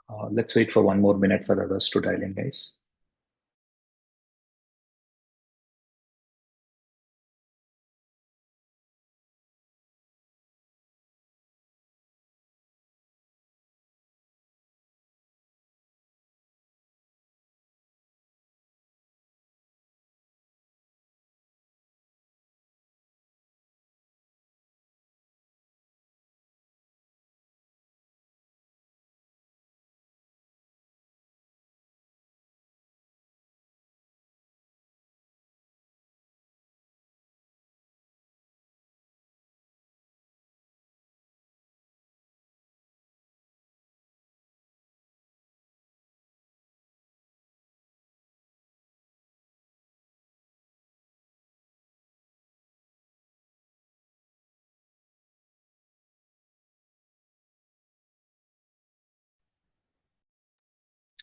Let's wait for 1 more minute for others to dial in, guys.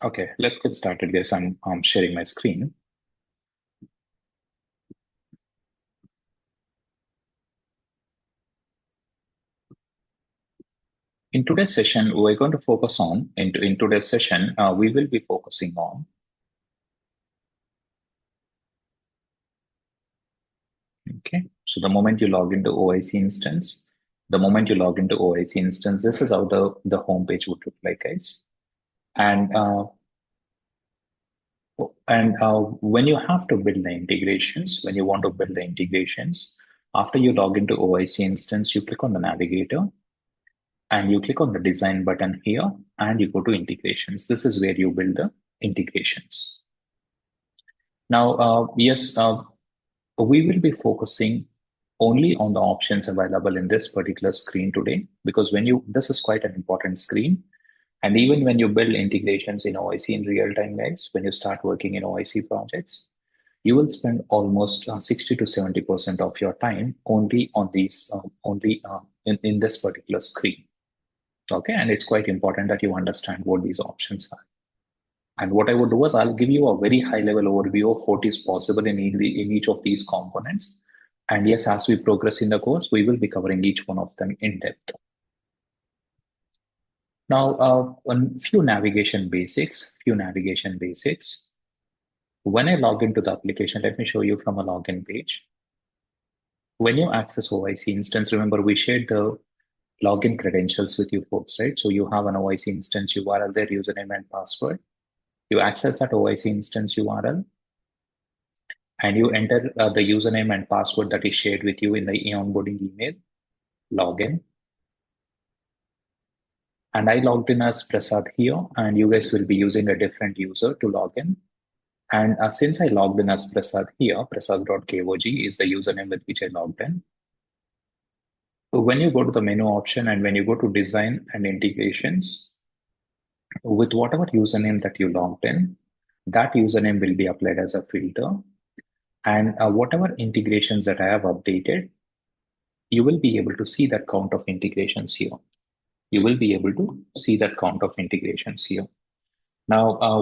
Okay, let's get started, guys. I'm sharing my screen. In today's session, we're going to focus on, in today's session, we will be focusing on, okay, so the moment you log into OIC instance, this is how the home page would look like, guys. And when you have to build the integrations, when you want to build the integrations, after you log into OIC instance, you click on the navigator and you click on the design button here and you go to integrations. This is where you build the integrations. Now, we will be focusing only on the options available in this particular screen today, because this is quite an important screen. And even when you build integrations in OIC in real time, guys, when you start working in OIC projects, you will spend almost 60 to 70% of your time only on in this particular screen. Okay, and it's quite important that you understand what these options are. And what I would do is I'll give you a very high level overview of what is possible in each of these components. And yes, as we progress in the course, we will be covering each one of them in depth. Now, a few navigation basics. When I log into the application, let me show you from a login page. When you access OIC instance, remember we shared the login credentials with you folks, right? So you have an OIC instance URL there, username and password. You access that OIC instance URL and you enter the username and password that is shared with you in the onboarding email, login. And I logged in as Prasad here, and you guys will be using a different user to log in. And since I logged in as Prasad here, prasad.kog is the username with which I logged in. When you go to the menu option and when you go to design and integrations, with whatever username that you logged in, that username will be applied as a filter. And whatever integrations that I have updated, you will be able to see that count of integrations here. Now,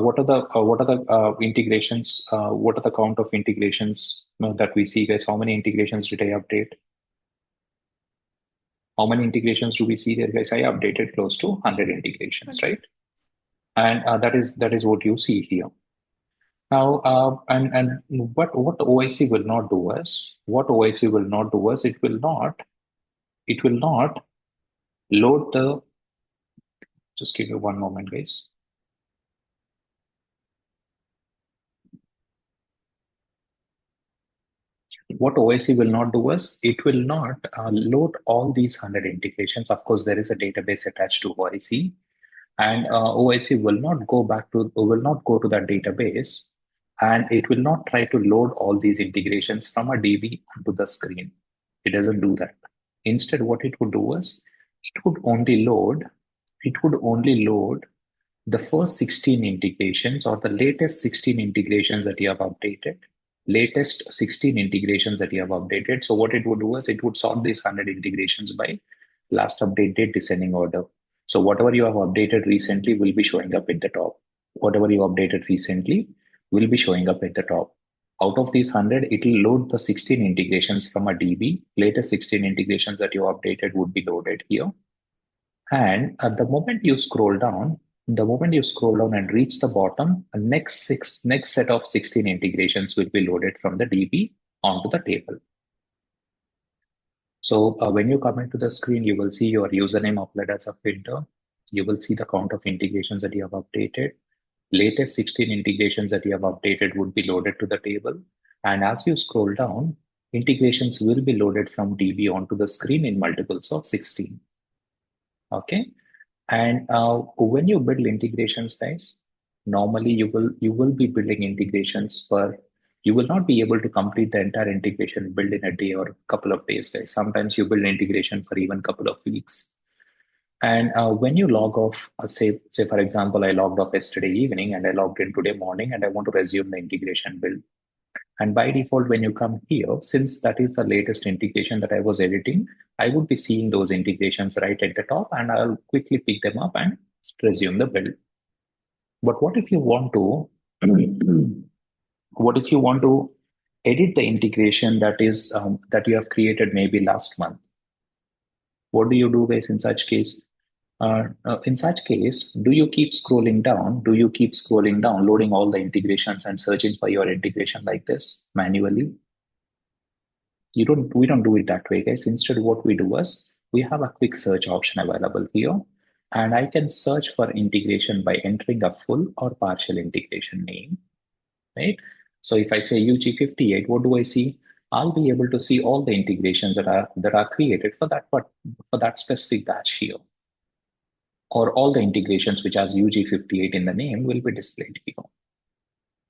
what are the integrations? What are the count of integrations that we see, guys? How many integrations did I update? How many integrations do we see there, guys? I updated close to 100 integrations, right? And that is what you see here. Now, what OIC will not do is it will not load the. Just give me 1 moment, guys. What OIC will not do is it will not load all these 100 integrations. Of course, there is a database attached to OIC, and OIC will not go to that database, and it will not try to load all these integrations from a DB onto the screen. It doesn't do that. Instead, what it would do is it would only load the first 16 integrations or the latest 16 integrations that you have updated. So what it would do is it would sort these 100 integrations by last update date descending order. So whatever you have updated recently will be showing up at the top. Out of these 100, it will load the 16 integrations from a DB. Latest 16 integrations that you updated would be loaded here. And at the moment you scroll down, The moment you scroll down and reach the bottom, a next set of 16 integrations will be loaded from the DB onto the table. So when you come into the screen, you will see your username applied as a filter. You will see the count of integrations that you have updated. Latest 16 integrations that you have updated would be loaded to the table. And as you scroll down, integrations will be loaded from DB onto the screen in multiples of 16. Okay. And when you build integrations, guys, normally you will be building integrations for, you will not be able to complete the entire integration build in a day or a couple of days, guys. Sometimes you build integration for even a couple of weeks. And when you log off, say for example, I logged off yesterday evening and I logged in today morning and I want to resume the integration build. And by default, when you come here, since that is the latest integration that I was editing, I would be seeing those integrations right at the top and I'll quickly pick them up and resume the build. But what if you want to, what if you want to edit the integration that is that you have created maybe last month? What do you do, guys, in such case? In such case, do you keep scrolling down? Do you keep scrolling down, loading all the integrations and searching for your integration like this manually? We don't do it that way, guys. Instead, what we do is we have a quick search option available here, and I can search for integration by entering a full or partial integration name, right? So if I say UG58, what do I see? I'll be able to see all the integrations that are created for that specific batch here, or all the integrations which has UG58 in the name will be displayed here.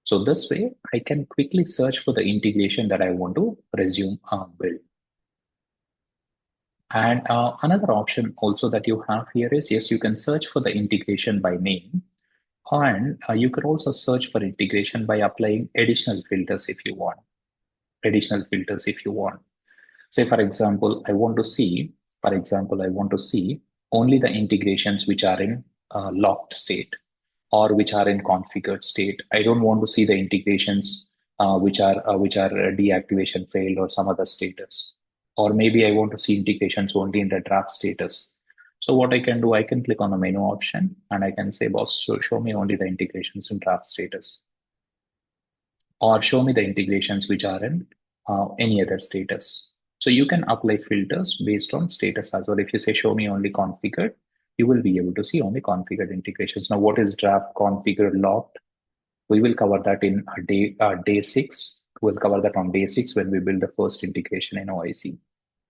So this way, I can quickly search for the integration that I want to resume build. And another option also that you have here is, yes, you can search for the integration by name, and you can also search for integration by applying additional filters if you want. Say, for example, I want to see only the integrations which are in locked state or which are in configured state. I don't want to see the integrations which are deactivation failed or some other status. Or maybe I want to see integrations only in the draft status. So what I can do, I can click on the menu option and I can say, boss, show me only the integrations in draft status. Or show me the integrations which are in any other status. So you can apply filters based on status as well. If you say, show me only configured, you will be able to see only configured integrations. Now, what is draft, configured, locked? We will cover that in day 6. We'll cover that on day 6 when we build the first integration in OIC.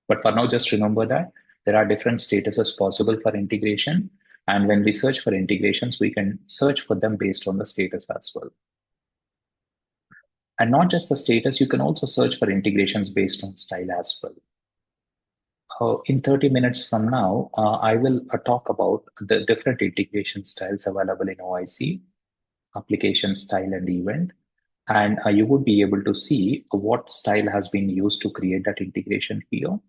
But for now, just remember that there are different statuses possible for integration. And when we search for integrations, we can search for them based on the status as well. And not just the status, you can also search for integrations based on style as well. In 30 minutes from now, I will talk about the different integration styles available in OIC, application style and event. And you would be able to see what style has been used to create that integration here.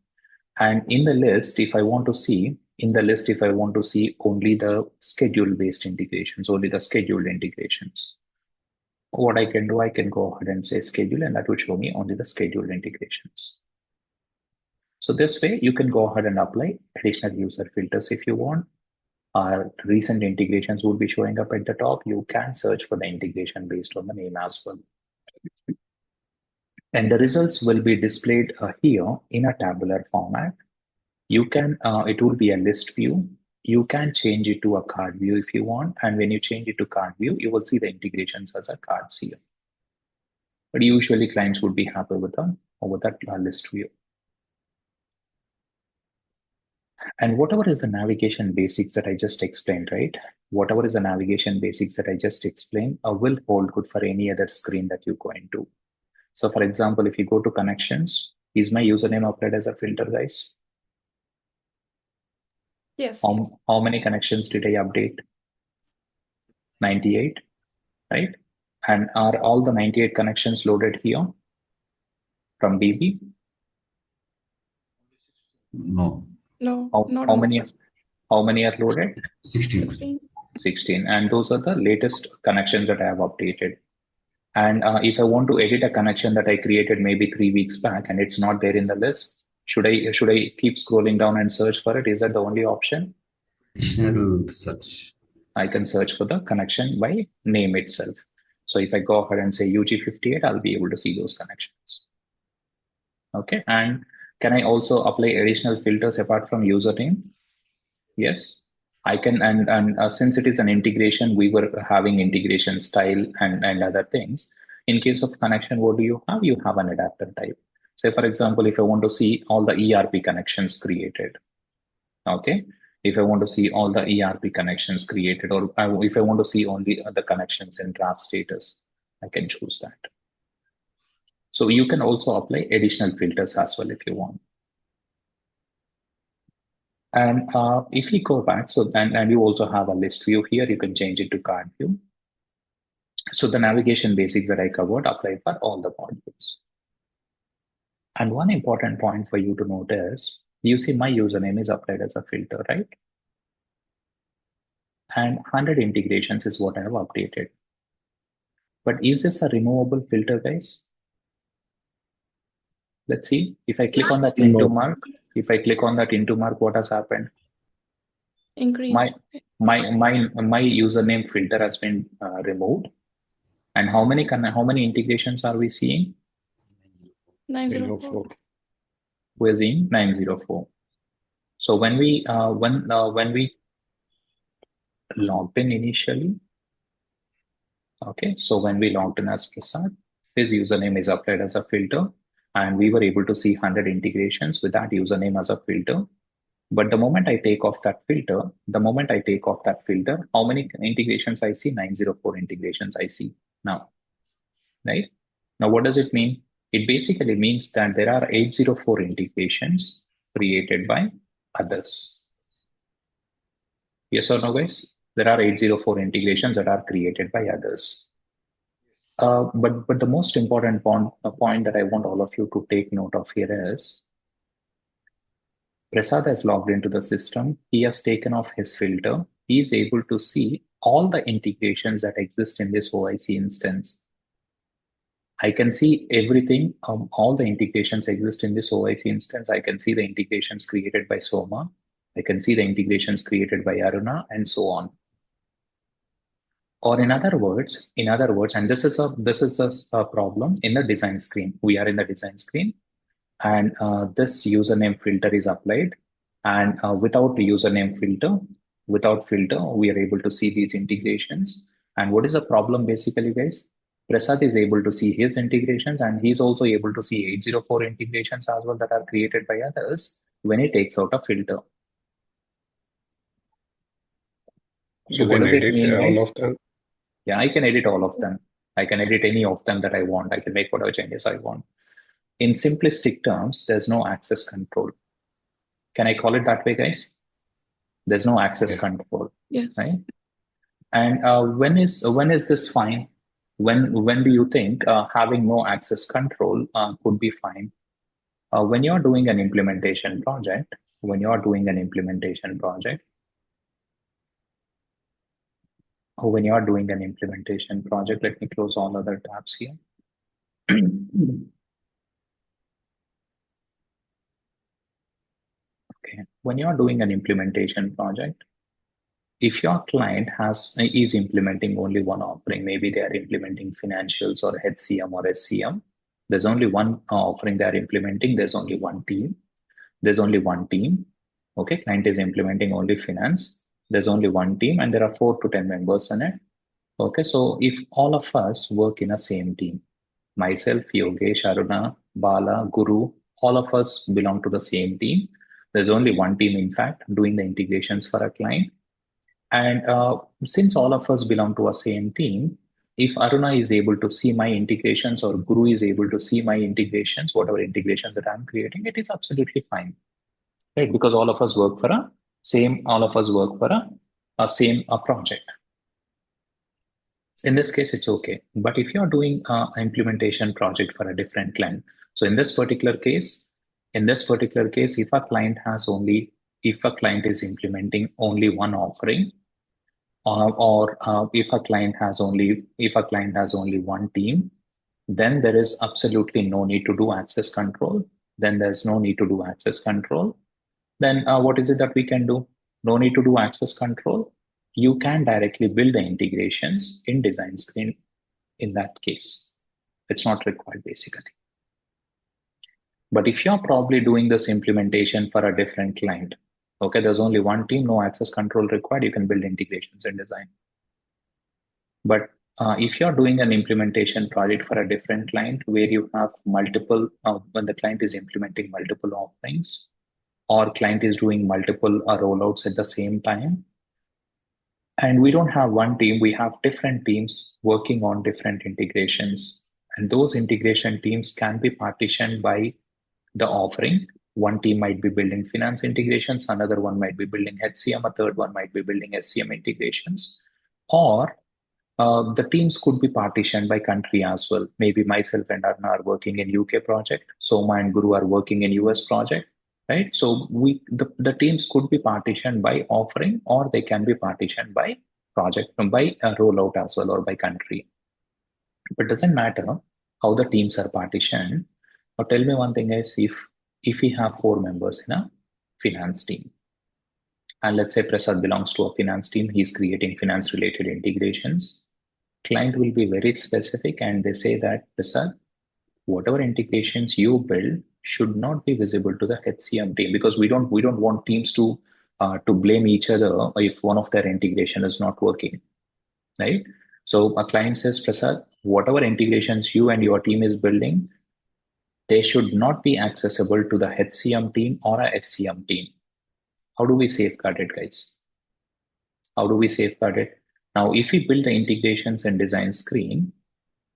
And in the list, if I want to see only the schedule-based integrations, only the scheduled integrations, what I can do, I can go ahead and say schedule, and that will show me only the scheduled integrations. So this way, you can go ahead and apply additional user filters if you want. Recent integrations will be showing up at the top. You can search for the integration based on the name as well. And the results will be displayed here in a tabular format. You can, it will be a list view. You can change it to a card view if you want. And when you change it to card view, you will see the integrations as a cards here. But usually clients would be happy with that list view. And whatever is the navigation basics that I just explained, right? Whatever is the navigation basics that I just explained will hold good for any other screen that you go into. So for example, if you go to connections, is my username applied as a filter, guys? Yes. How many connections did I update? 98, right? And are all the 98 connections loaded here from DB? No. No, how many are loaded? 16. 16. And those are the latest connections that I have updated. And if I want to edit a connection that I created maybe 3 weeks back and it's not there in the list, should I keep scrolling down and search for it? Is that the only option? Additional search. I can search for the connection by name itself. So if I go ahead and say UG58, I'll be able to see those connections. Okay, and can I also apply additional filters apart from username? Yes, I can. And since it is an integration, we were having integration style and other things. In case of connection, what do you have? You have an adapter type. So, for example, if I want to see all the ERP connections created, okay. If I want to see all the ERP connections created, or if I want to see only the connections in draft status, I can choose that. So you can also apply additional filters as well if you want. And if we go back, so and you also have a list view here, you can change it to card view. So the navigation basics that I covered apply for all the modules. And one important point for you to note is, you see my username is applied as a filter, right? And 100 integrations is what I have updated. But is this a removable filter, guys? Let's see. If I click on that into mark, if I click on that into mark, what has happened? Increased. My username filter has been removed. And how many integrations are we seeing? 904. We're seeing 904. So when we logged in initially, okay, so when we logged in as Prasad, his username is applied as a filter, and we were able to see 100 integrations with that username as a filter. But the moment I take off that filter, how many integrations I see? 904 integrations I see now, right? Now, what does it mean? It basically means that there are 804 integrations created by others. Yes or no, guys? There are 804 integrations that are created by others. But the most important point that I want all of you to take note of here is, Prasad has logged into the system. He has taken off his filter. He is able to see all the integrations that exist in this OIC instance. I can see everything. All the integrations exist in this OIC instance. I can see the integrations created by Soma. I can see the integrations created by Aruna, and so on. Or in other words, and this is a problem in the design screen. We are in the design screen, and this username filter is applied. And without the username filter, we are able to see these integrations. And what is the problem basically, guys? Prasad is able to see his integrations, and he's also able to see 804 integrations as well that are created by others when he takes out a filter. So what does it mean, guys? All of them? Yeah, I can edit all of them. I can edit any of them that I want. I can make whatever changes I want. In simplistic terms, there's no access control. Can I call it that way, guys? There's no access control. Yes. Right? And when is this fine? When do you think having no access control could be fine? When you're doing an implementation project, let me close all other tabs here. Okay, when you're doing an implementation project, if your client is implementing only one offering, maybe they are implementing financials or HCM or SCM, there's only one offering they are implementing, there's only one team. Okay, client is implementing only finance, there's only one team, and there are 4 to 10 members in it. Okay, so if all of us work in a same team, myself, Yogesh, Aruna, Bala, Guru, all of us belong to the same team. There's only one team, in fact, doing the integrations for a client. And since all of us belong to a same team, if Aruna is able to see my integrations or Guru is able to see my integrations, whatever integrations that I'm creating, it is absolutely fine, right? Because all of us work for a same project. In this case, it's okay. But if you're doing an implementation project for a different client, so in this particular case, if a client is implementing only one offering, or if a client has only one team, then there is absolutely no need to do access control. Then what is it that we can do? No need to do access control. you can directly build the integrations in design screen in that case. It's not required basically. But if you're probably doing this implementation for a different client, okay, there's only one team, no access control required, you can build integrations in design. But if you're doing an implementation project for a different client where you have multiple, when the client is implementing multiple offerings, or client is doing multiple rollouts at the same time, and we don't have one team, we have different teams working on different integrations. And those integration teams can be partitioned by the offering. One team might be building finance integrations, another one might be building HCM, a third one might be building SCM integrations, or the teams could be partitioned by country as well. Maybe myself and Arna are working in UK project, Soma and Guru are working in US project, right? So the teams could be partitioned by offering, or they can be partitioned by project, by rollout as well, or by country. But it doesn't matter how the teams are partitioned. Now tell me one thing, guys, if we have 4 members in a finance team, and let's say Prasad belongs to a finance team, he's creating finance related integrations. Client will be very specific and they say that, Prasad, whatever integrations you build should not be visible to the HCM team, because we don't want teams to blame each other if one of their integration is not working, right? So a client says, Prasad, whatever integrations you and your team is building, they should not be accessible to the HCM team or a SCM team. How do we safeguard it, guys? How do we safeguard it? Now, if we build the integrations in design screen,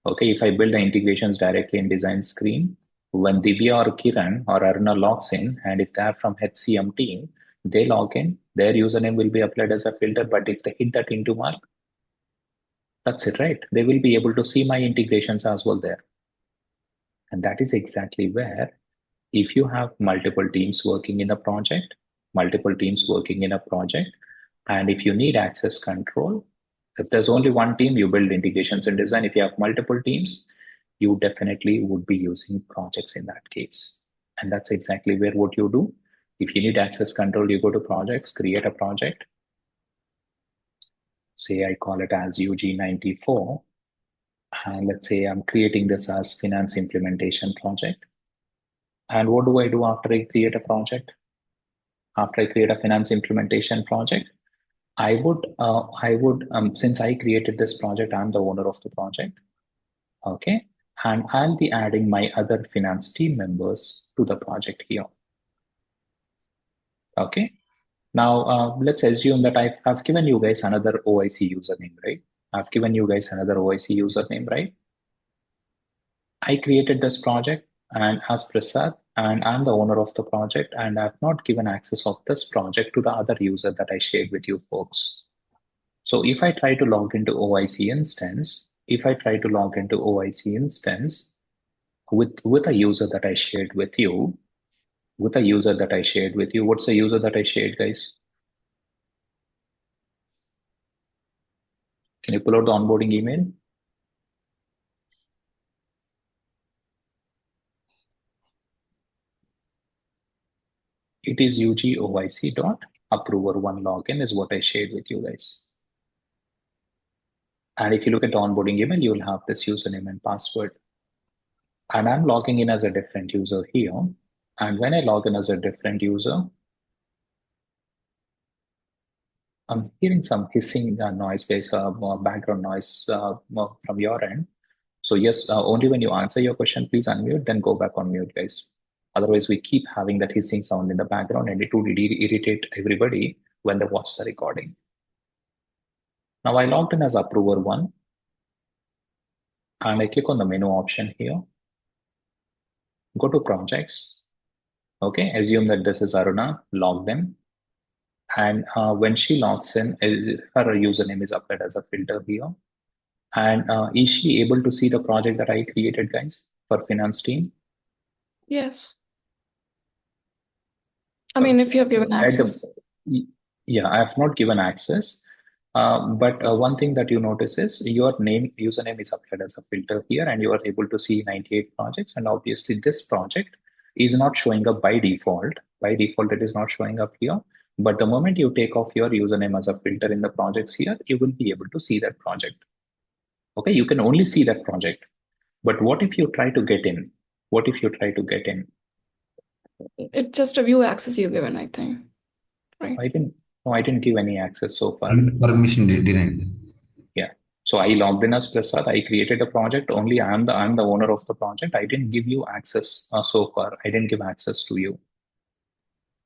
okay, if I build the integrations directly in design screen, when Divya or Kiran or Aruna logs in, and if they are from HCM team, they log in, their username will be applied as a filter, but if they hit that into mark, that's it, right? They will be able to see my integrations as well there. And that is exactly where, if you have multiple teams working in a project, and if you need access control, if there's only one team, you build integrations in design. If you have multiple teams, you definitely would be using projects in that case. And that's exactly where what you do. If you need access control, you go to projects, create a project. Say I call it as UG94. And let's say I'm creating this as finance implementation project. And what do I do after I create a project? After I create a finance implementation project, I would, since I created this project, I'm the owner of the project. Okay. And I'll be adding my other finance team members to the project here. Okay. Now, let's assume that I've given you guys another OIC username, right? I've given you guys another OIC username, right? I created this project and as Prasad, and I'm the owner of the project, and I've not given access of this project to the other user that I shared with you folks. So if I try to log into OIC instance, with a user that I shared with you, what's the user that I shared, guys? Can you pull out the onboarding email? It is ugoic.approver1 login is what I shared with you guys. And if you look at the onboarding email, you will have this username and password. And I'm logging in as a different user here. And when I log in as a different user, I'm hearing some hissing noise, guys, background noise from your end. So yes, only when you answer your question, please unmute, then go back on mute, guys. Otherwise, we keep having that hissing sound in the background and it would irritate everybody when they watch the recording. Now I logged in as approver 1 and I click on the menu option here. Go to projects. Okay, assume that this is Aruna, logged in. And when she logs in, her username is applied as a filter here. And is she able to see the project that I created, guys, for finance team? Yes. I mean, if you have given access. Yeah, I have not given access. But one thing that you notice is your username is applied as a filter here, and you are able to see 98 projects. And obviously, this project is not showing up by default. By default, it is not showing up here. But the moment you take off your username as a filter in the projects here, you will be able to see that project. Okay, you can only see that project. But what if you try to get in? What if you try to get in? It's just a view access you given, I think. Right. I didn't give any access so far. Permission denied. Yeah. So I logged in as Prasad. I created a project. Only I'm the owner of the project. I didn't give you access so far. I didn't give access to you.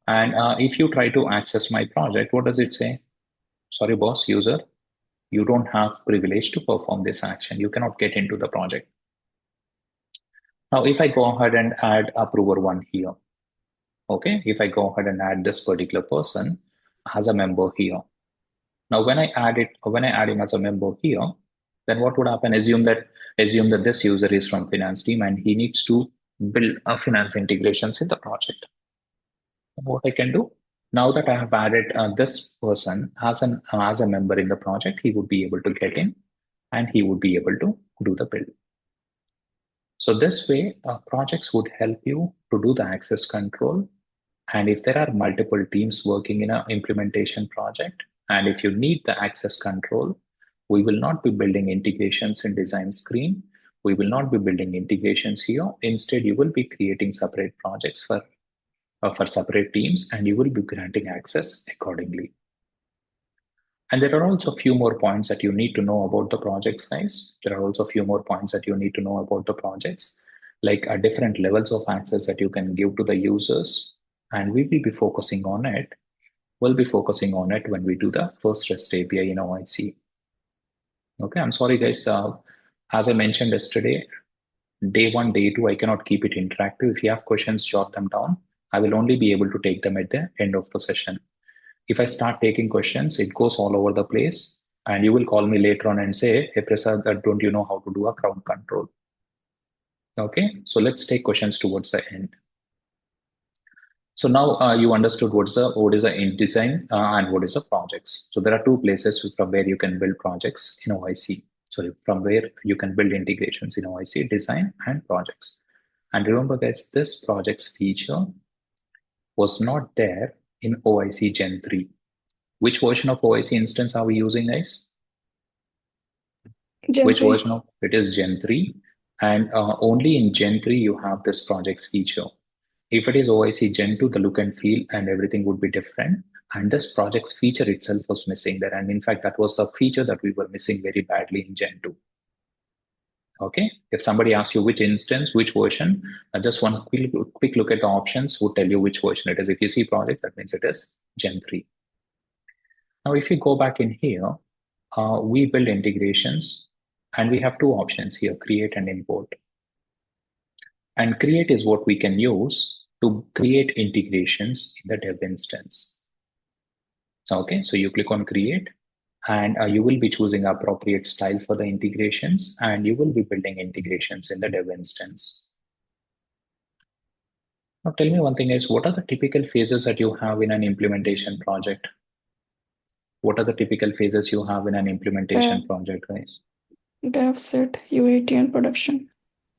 And if you try to access my project, what does it say? Sorry, boss, user, you don't have privilege to perform this action. You cannot get into the project. Now, if I go ahead and add approver one here, okay, if I go ahead and add this particular person as a member here. Now, when I add him as a member here, then what would happen? Assume that this user is from finance team and he needs to build a finance integrations in the project. What I can do now that I have added this person as a member in the project, he would be able to get in and he would be able to do the build. So this way, projects would help you to do the access control. And if there are multiple teams working in an implementation project, and if you need the access control, we will not be building integrations in design screen. We will not be building integrations here. Instead, you will be creating separate projects for separate teams, and you will be granting access accordingly. And there are also a few more points that you need to know about the projects, guys. There are also a few more points that you need to know about the projects, like different levels of access that you can give to the users. And we will be focusing on it. We'll be focusing on it when we do the first REST API in OIC. Okay, I'm sorry, guys. As I mentioned yesterday, day 1, day 2, I cannot keep it interactive. If you have questions, jot them down. I will only be able to take them at the end of the session. If I start taking questions, it goes all over the place. And you will call me later on and say, hey, Prasad, don't you know how to do a crowd control? Okay, so let's take questions towards the end. So now you understood what is a InDesign and what is a projects. So there are two places from where you can build projects in OIC. So from where you can build integrations in OIC, design and projects. And remember, guys, this projects feature was not there in OIC Gen 3. Which version of OIC instance are we using, guys? Gen Which 3. version of it is Gen 3? And only in Gen 3 you have this projects feature. If it is OIC Gen 2, the look and feel and everything would be different. And this projects feature itself was missing there. And in fact, that was the feature that we were missing very badly in Gen 2. Okay, if somebody asks you which instance, which version, just one quick look at the options would tell you which version it is. If you see project, that means it is Gen 3. Now, if you go back in here, we build integrations and we have two options here, create and import. And create is what we can use to create integrations in the dev instance. Okay, so you click on create and you will be choosing appropriate style for the integrations and you will be building integrations in the dev instance. Now tell me one thing is, what are the typical phases that you have in an implementation project? What are the typical phases you have in an implementation project, guys? Dev, set, UAT, and production.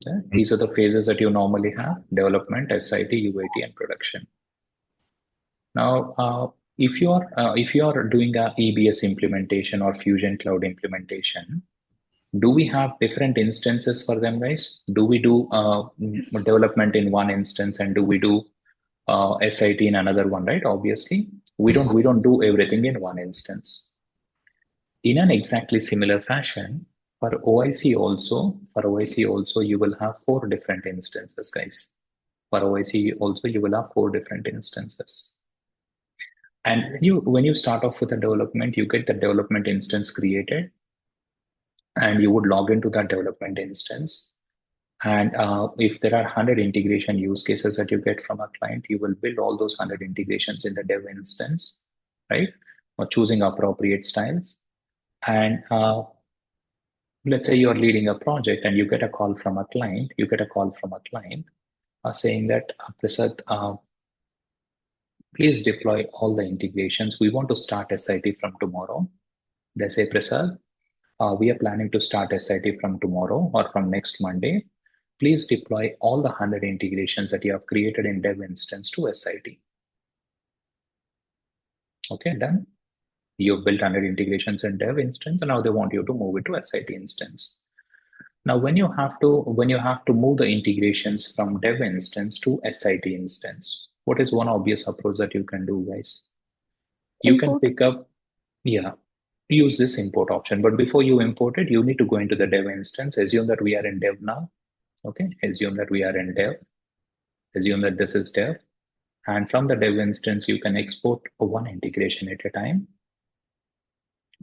Yeah, these are the phases that you normally have: development, SIT, UAT, and production. Now, if you are doing a EBS implementation or Fusion Cloud implementation, do we have different instances for them, guys? Do we do development in one instance and do we do SIT in another one, right? Obviously, we don't do everything in one instance. In an exactly similar fashion, for OIC also, you will have 4 different instances, guys. For OIC also, you will have 4 different instances. And when you start off with a development, you get the development instance created, and you would log into that development instance. And if there are 100 integration use cases that you get from a client, you will build all those 100 integrations in the dev instance, right? Or choosing appropriate styles. And let's say you're leading a project and you get a call from a client, saying that, Prasad, please deploy all the integrations. We want to start SIT from tomorrow. They say, Prasad, we are planning to start SIT from tomorrow or from next Monday. Please deploy all the 100 integrations that you have created in dev instance to SIT. Okay, done. You've built 100 integrations in dev instance, and now they want you to move it to SIT instance. Now, when you have to move the integrations from dev instance to SIT instance, what is one obvious approach that you can do, guys? You can Import. pick up, use this import option. But before you import it, you need to go into the dev instance. Assume that we are in dev now. Okay, assume that we are in dev. Assume that this is dev. And from the dev instance, you can export one integration at a time.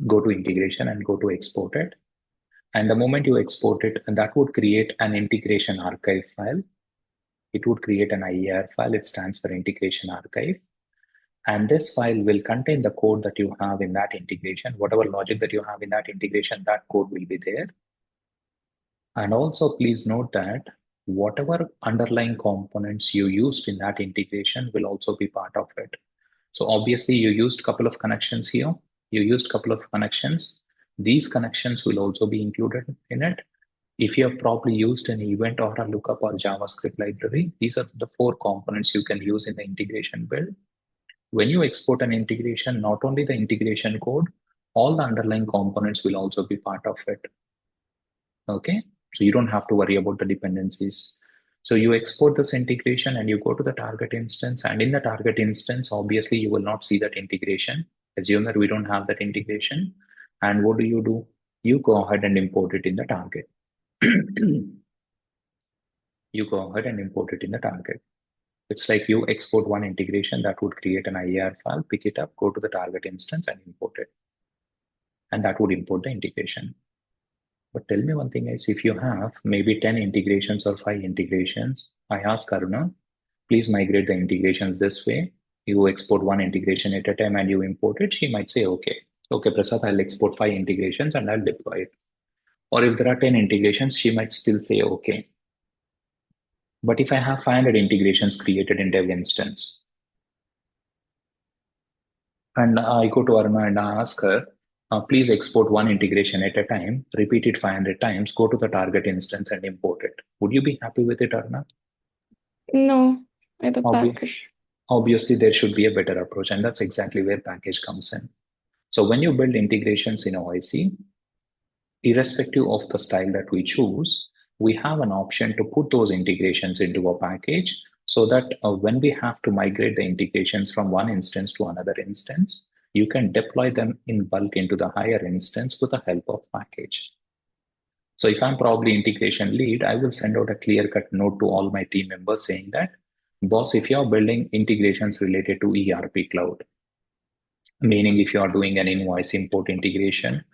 Go to integration and go to export it. And the moment you export it, that would create an integration archive file. It would create an IAR file. It stands for integration archive. And this file will contain the code that you have in that integration. Whatever logic that you have in that integration, that code will be there. And also please note that whatever underlying components you used in that integration will also be part of it. So obviously you used a couple of connections here. You used a couple of connections. These connections will also be included in it. If you have probably used an event or a lookup or JavaScript library, these are the 4 components you can use in the integration build. When you export an integration, not only the integration code, all the underlying components will also be part of it. Okay, so you don't have to worry about the dependencies. So you export this integration and you go to the target instance, and in the target instance, obviously you will not see that integration. Assume that we don't have that integration. And what do? You go ahead and import it in the target. You go ahead and import it in the target. It's like you export one integration that would create an IAR file, pick it up, go to the target instance and import it. And that would import the integration. But tell me one thing, guys, if you have maybe 10 integrations or 5 integrations, I ask Karuna, please migrate the integrations this way. You export one integration at a time and you import it. She might say, okay, Prasad, I'll export 5 integrations and I'll deploy it. Or if there are 10 integrations, she might still say, okay. But if I have 500 integrations created in dev instance, and I go to Aruna and I ask her, please export one integration at a time, repeat it 500 times, go to the target instance and import it. Would you be happy with it, Aruna? No, either package. Obviously, there should be a better approach, and that's exactly where package comes in. So when you build integrations in OIC, irrespective of the style that we choose, we have an option to put those integrations into a package so that when we have to migrate the integrations from one instance to another instance, you can deploy them in bulk into the higher instance with the help of package. So if I'm probably integration lead, I will send out a clear-cut note to all my team members saying that, boss, if you're building integrations related to ERP cloud, meaning if you are doing an invoice import integration,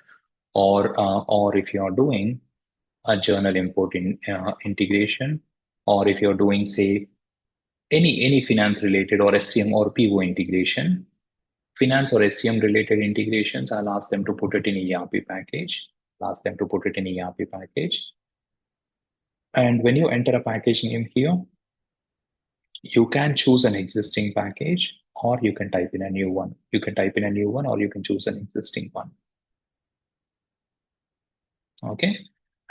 or if you are doing a journal import integration, or if you're doing, say, any finance related or SCM or PO integration, finance or SCM related integrations, I'll ask them to put it in ERP package. And when you enter a package name here, you can choose an existing package or you can type in a new one. You can type in a new one or you can choose an existing one. Okay.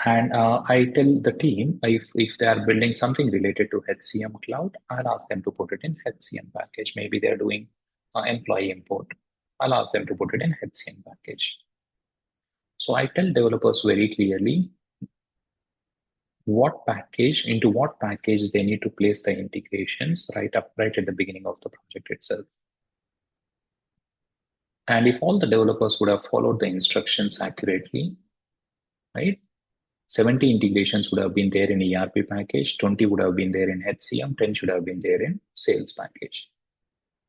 And I tell the team if they are building something related to HCM cloud, I'll ask them to put it in HCM package. Maybe they're doing employee import. I'll ask them to put it in HCM package. So I tell developers very clearly into what package they need to place the integrations right at the beginning of the project itself. And if all the developers would have followed the instructions accurately, right? 70 integrations would have been there in ERP package, 20 would have been there in HCM, 10 should have been there in sales package,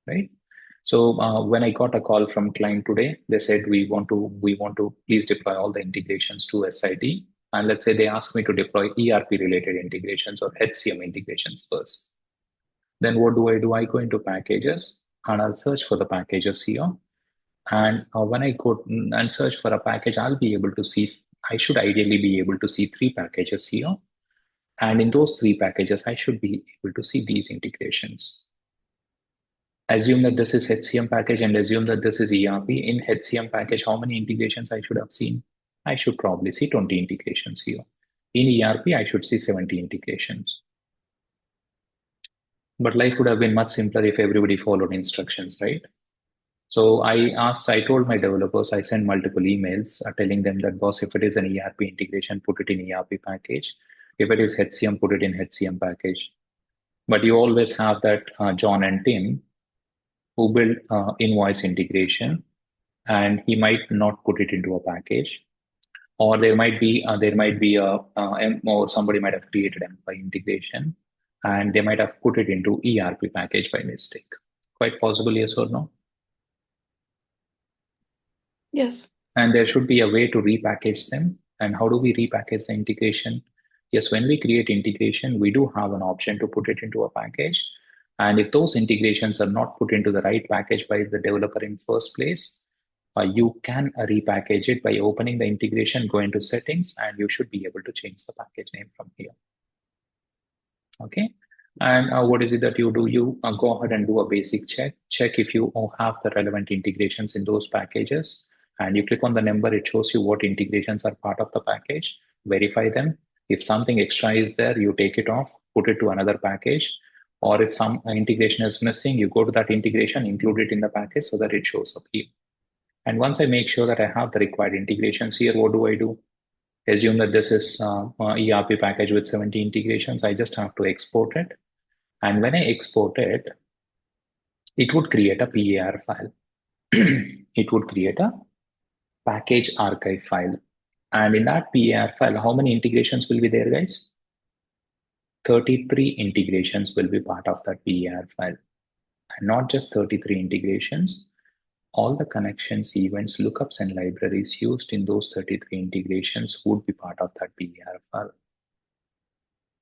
right? So when I got a call from client today, they said we want to please deploy all the integrations to SIT, and let's say they ask me to deploy ERP related integrations or HCM integrations first. Then what do? I go into packages and I'll search for the packages here. And when I go and search for a package, I should ideally be able to see 3 packages here. And in those 3 packages, I should be able to see these integrations. Assume that this is HCM package and assume that this is ERP. In HCM package, how many integrations I should have seen? I should probably see 20 integrations here. In ERP, I should see 70 integrations. But life would have been much simpler if everybody followed instructions, right? So I told my developers, I sent multiple emails telling them that, boss, if it is an ERP integration, put it in ERP package. If it is HCM, put it in HCM package. But you always have that John and Tim who build invoice integration, and he might not put it into a package. Or there might be or somebody might have created employee integration, and they might have put it into ERP package by mistake. Quite possible, yes or no? Yes. And there should be a way to repackage them. And how do we repackage the integration? Yes, when we create integration, we do have an option to put it into a package. And if those integrations are not put into the right package by the developer in first place, you can repackage it by opening the integration, go into settings, and you should be able to change the package name from here. Okay. And what is it that you do? You go ahead and do a basic check. Check if you have the relevant integrations in those packages. And you click on the number, it shows you what integrations are part of the package. Verify them. If something extra is there, you take it off, put it to another package. Or if some integration is missing, you go to that integration, include it in the package so that it shows up here. And once I make sure that I have the required integrations here, what do? Assume that this is ERP package with 70 integrations. I just have to export it. And when I export it, it would create a PAR file. It would create a package archive file. And in that PAR file, how many integrations will be there, guys? 33 integrations will be part of that PAR file. And not just 33 integrations, all the connections, events, lookups, and libraries used in those 33 integrations would be part of that PAR file.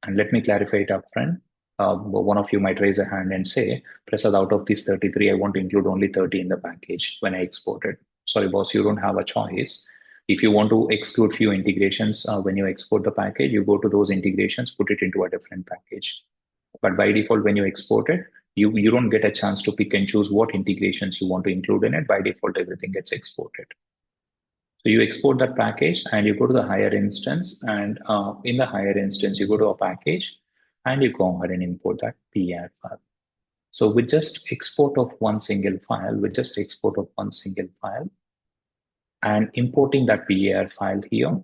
And let me clarify it up front. One of you might raise a hand and say, Prasad, out of these 33, I want to include only 30 in the package when I export it. Sorry, boss, you don't have a choice. If you want to exclude few integrations when you export the package, you go to those integrations, put it into a different package. But by default, when you export it, you don't get a chance to pick and choose what integrations you want to include in it. By default, everything gets exported. So you export that package and you go to the higher instance, and in the higher instance, you go to a package and you go ahead and import that PAR file. So with just export of one single file, and importing that PAR file here,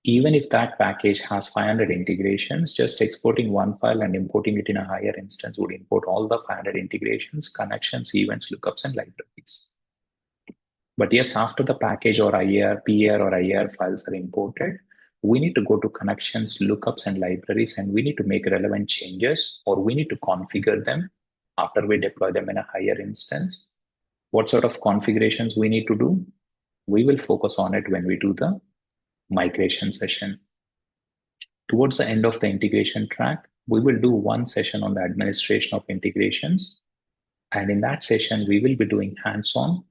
even if that package has 500 integrations, just exporting one file and importing it in a higher instance would import all the 500 integrations, connections, events, lookups, and libraries. But yes, after the package or PAR or IAR files are imported, we need to go to connections, lookups, and libraries, and we need to make relevant changes, or we need to configure them after we deploy them in a higher instance. What sort of configurations we need to do? We will focus on it when we do the migration session. Towards the end of the integration track, we will do one session on the administration of integrations. And in that session, we will be doing hands-on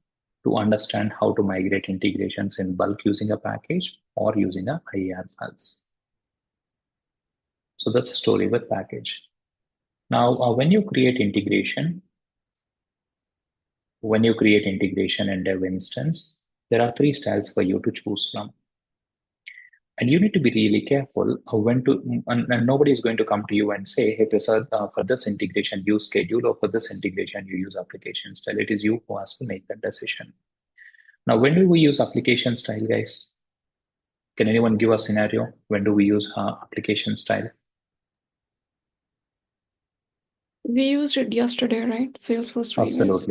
to understand how to migrate integrations in bulk using a package or using a IAR files. So that's a story with package. Now, when you create integration in dev instance, there are 3 styles for you to choose from. And you need to be really careful when to, and nobody is going to come to you and say, hey, Prasad, for this integration, use schedule, or for this integration, you use application style. It is you who has to make that decision. Now, when do we use application style, guys? Can anyone give a scenario? When do we use application style? We used it yesterday, right? Salesforce trainings.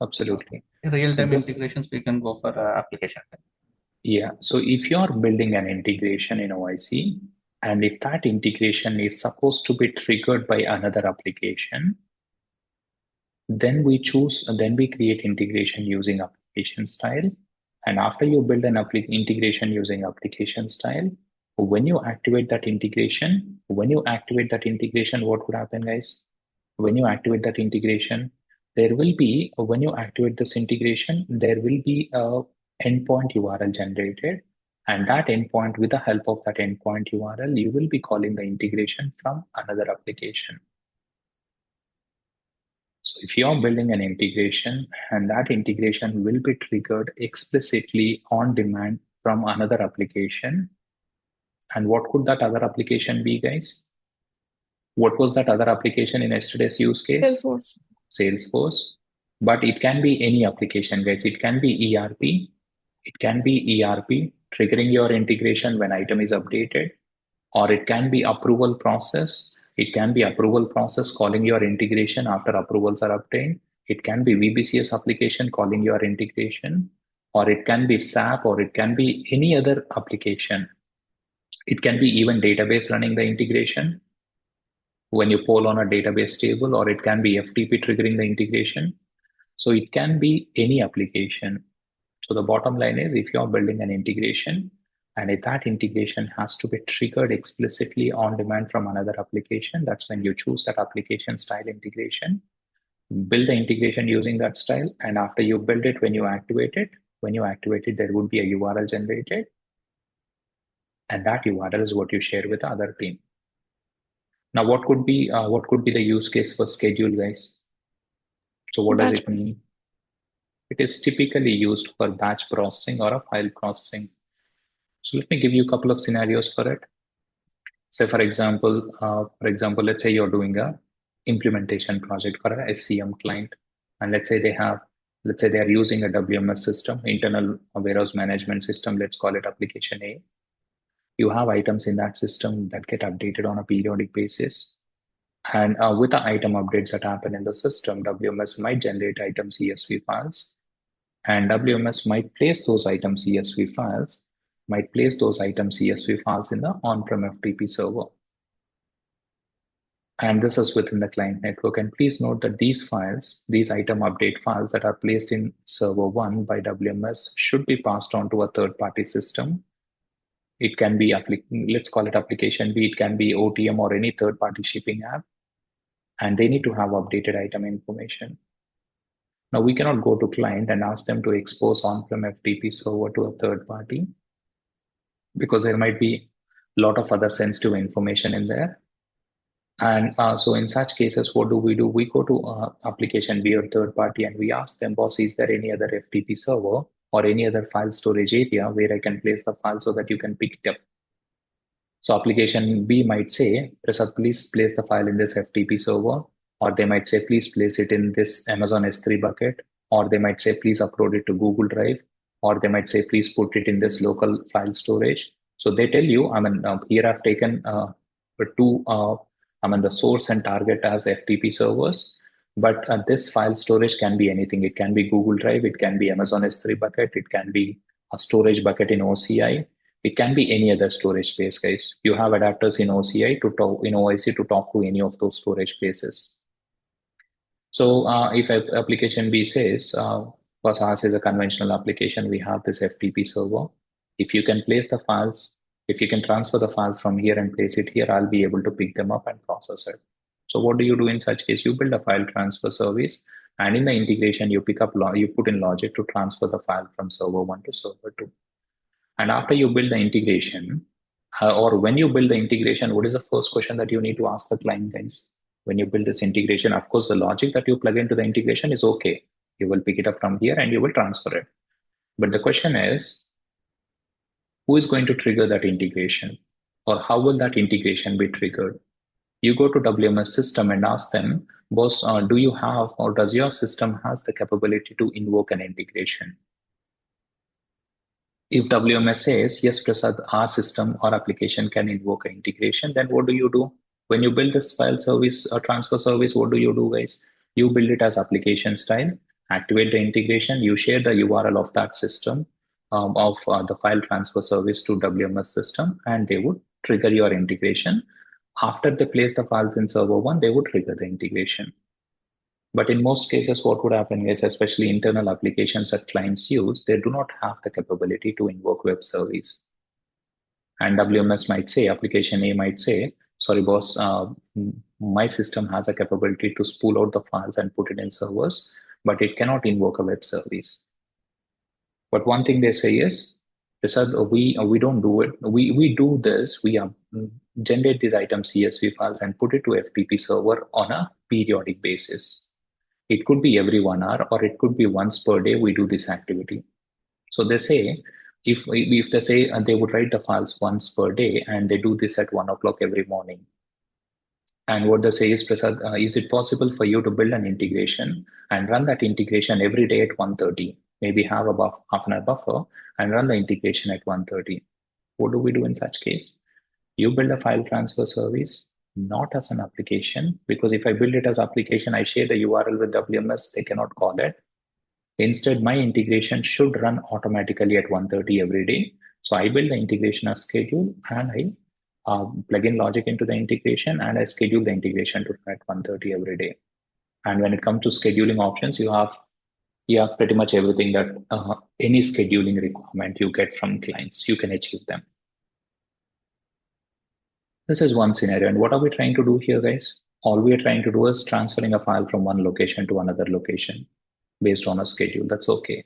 Absolutely. Real-time integrations, we can go for application. Yeah. So if you're building an integration in OIC, and if that integration is supposed to be triggered by another application, then we create integration using application style. And after you build an integration using application style, when you activate that integration, what would happen, guys? When you activate that integration, when you activate this integration, there will be a endpoint URL generated. And that endpoint, with the help of that endpoint URL, you will be calling the integration from another application. So if you're building an integration, and that integration will be triggered explicitly on demand from another application, and what could that other application be, guys? What was that other application in yesterday's use case? Salesforce. Salesforce. But it can be any application, guys. It can be ERP. It can be ERP triggering your integration when item is updated, or it can be approval process. It can be approval process calling your integration after approvals are obtained. It can be VBCS application calling your integration, or it can be SAP, or it can be any other application. It can be even database running the integration when you poll on a database table, or it can be FTP triggering the integration. So it can be any application. So the bottom line is, if you're building an integration, and if that integration has to be triggered explicitly on demand from another application, that's when you choose that application style integration, build the integration using that style, and after you build it, when you activate it, there would be a URL generated, and that URL is what you share with the other team. Now, what could be the use case for schedule, guys? So what does it mean? It is typically used for batch processing or a file processing. So let me give you a couple of scenarios for it. Say, for example, let's say you're doing a implementation project for a SCM client, and let's say they are using a WMS system, internal warehouse management system. Let's call it application A. You have items in that system that get updated on a periodic basis. And with the item updates that happen in the system, WMS might generate item CSV files, and WMS might place those item CSV files in the on-prem FTP server. And this is within the client network. And please note that these item update files that are placed in server 1 by WMS should be passed on to a third-party system. It can be, let's call it application B, it can be OTM or any third-party shipping app. And they need to have updated item information. Now, we cannot go to client and ask them to expose on-prem FTP server to a third party, because there might be a lot of other sensitive information in there. And so in such cases, what do? We go to application B or third party, and we ask them, boss, is there any other FTP server or any other file storage area where I can place the file so that you can pick it up? So application B might say, Prasad, please place the file in this FTP server, or they might say, please place it in this Amazon S3 bucket, or they might say, please upload it to Google Drive, or they might say, please put it in this local file storage. So they tell you, here I've taken the source and target as FTP servers, but this file storage can be anything. It can be Google Drive, it can be Amazon S3 bucket, it can be a storage bucket in OCI. It can be any other storage space, guys. You have adapters in OCI in OIC to talk to any of those storage places. So if application B says, because ours is a conventional application, we have this FTP server. If you can place the files, if you can transfer the files from here and place it here, I'll be able to pick them up and process it. So what do you do in such case? You build a file transfer service, and in the integration, you put in logic to transfer the file from server 1 to server 2. And after you build the integration, or when you build the integration, what is the first question that you need to ask the client, guys? When you build this integration, of course, the logic that you plug into the integration is okay. You will pick it up from here and you will transfer it. But the question is, who is going to trigger that integration? Or how will that integration be triggered? You go to WMS system and ask them, boss, do you have, or does your system has the capability to invoke an integration? If WMS says, yes, Prasad, our system or application can invoke an integration, then what do you do? When you build this file service or transfer service, what do you do, guys? You build it as application style, activate the integration, you share the URL of that system of the file transfer service to WMS system, and they would trigger your integration. After they place the files in server 1, they would trigger the integration. But in most cases, what would happen is, especially internal applications that clients use, they do not have the capability to invoke web service. And WMS might say, application A might say, sorry, boss, my system has a capability to spool out the files and put it in servers, but it cannot invoke a web service. But one thing they say is, we don't do it. We do this. We generate these item CSV files and put it to FTP server on a periodic basis. It could be every 1 hour, or it could be once per day we do this activity. So they say, if they say they would write the files once per day, and they do this at 1 o'clock every morning, And what they say is, Prasad, is it possible for you to build an integration and run that integration every day at 1:30? Maybe have a half an hour buffer and run the integration at 1:30. What do we do in such case? You build a file transfer service, not as an application, because if I build it as application, I share the URL with WMS, they cannot call it. Instead, my integration should run automatically at 1:30 every day. So I build the integration as schedule, and I plug in logic into the integration, and I schedule the integration to run at 1:30 every day. And when it comes to scheduling options, you have pretty much everything that any scheduling requirement you get from clients, you can achieve them. This is one scenario. And what are we trying to do here, guys? All we are trying to do is transferring a file from one location to another location based on a schedule. That's okay.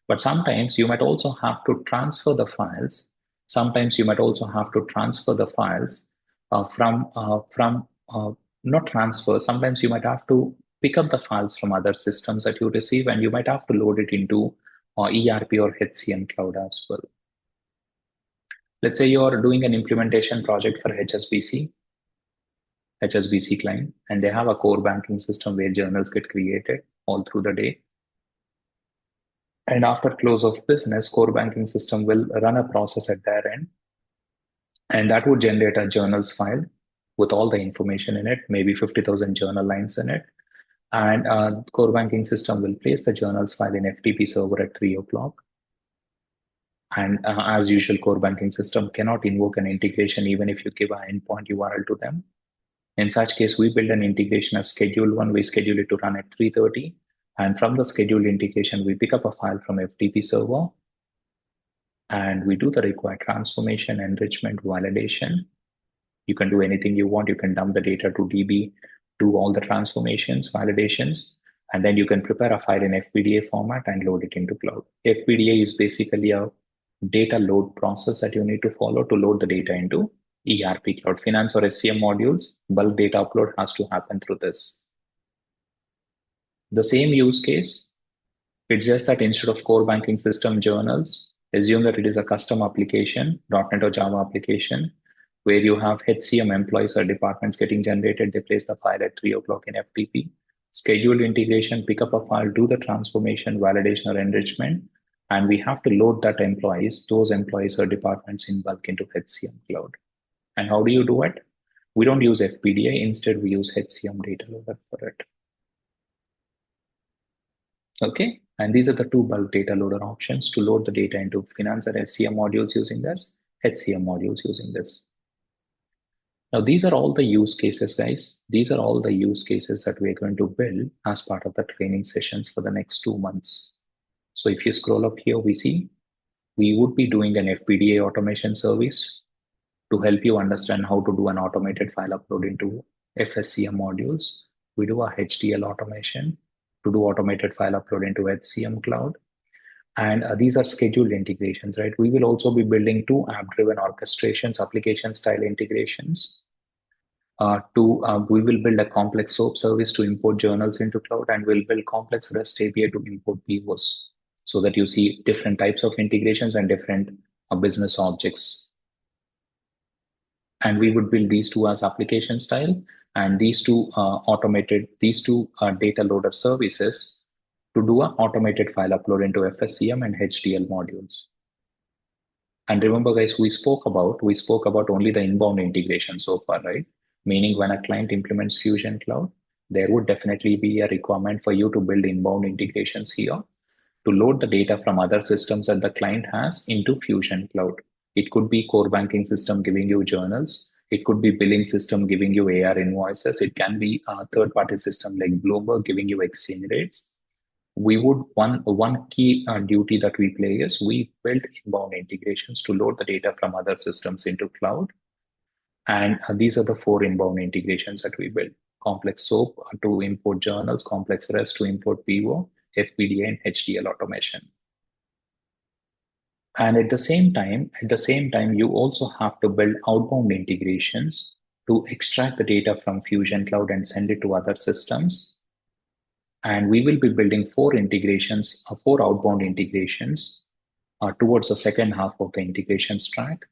But sometimes you might also have to transfer the files. Sometimes you might also have to transfer the files not transfer. Sometimes you might have to pick up the files from other systems that you receive, and you might have to load it into ERP or HCM cloud as well. Let's say you're doing an implementation project for HSBC client, and they have a core banking system where journals get created all through the day. And after close of business, core banking system will run a process at their end, and that would generate a journals file with all the information in it, maybe 50,000 journal lines in it. And core banking system will place the journals file in FTP server at 3 o'clock. And as usual, core banking system cannot invoke an integration even if you give an endpoint URL to them. In such case, we build an integration as schedule one. We schedule it to run at 3:30. And from the scheduled integration, we pick up a file from FTP server, and we do the required transformation, enrichment, validation. You can do anything you want. You can dump the data to DB, do all the transformations, validations, and then you can prepare a file in FPDA format and load it into cloud. FPDA is basically a data load process that you need to follow to load the data into ERP cloud. Finance or SCM modules, bulk data upload has to happen through this. The same use case, it's just that instead of core banking system journals, assume that it is a custom application, .NET or Java application, where you have HCM employees or departments getting generated. They place the file at 3 o'clock in FTP. Scheduled integration, pick up a file, do the transformation, validation, or enrichment, and we have to load those employees or departments in bulk into HCM cloud. And how do you do it? We don't use FPDA. Instead, we use HCM data loader for it. Okay, and these are the two bulk data loader options to load the data into finance and SCM modules using this, HCM modules using this. Now, these are all the use cases, guys. These are all the use cases that we're going to build as part of the training sessions for the next 2 months. So if you scroll up here, we see we would be doing an FPDA automation service to help you understand how to do an automated file upload into FSCM modules. We do a HDL automation to do automated file upload into HCM cloud. And these are scheduled integrations, right? We will also be building 2 app-driven orchestrations, application-style integrations. We will build a complex SOAP service to import journals into cloud, and we'll build complex REST API to import POs, so that you see different types of integrations and different business objects. And we would build these 2 as application style, and these 2 data loader services to do an automated file upload into FSCM and HDL modules. And remember, guys, we spoke about only the inbound integration so far, right? Meaning when a client implements Fusion Cloud, there would definitely be a requirement for you to build inbound integrations here to load the data from other systems that the client has into Fusion Cloud. It could be core banking system giving you journals. It could be billing system giving you AR invoices. It can be a third-party system like Bloomberg giving you exchange rates. We would one key duty that we play is we build inbound integrations to load the data from other systems into cloud. And these are the 4 inbound integrations that we build: complex SOAP to import journals, complex REST to import PO, FPDA, and HDL automation. And at the same time, you also have to build outbound integrations to extract the data from Fusion Cloud and send it to other systems. And we will be building 4 outbound integrations towards the second half of the integration stack.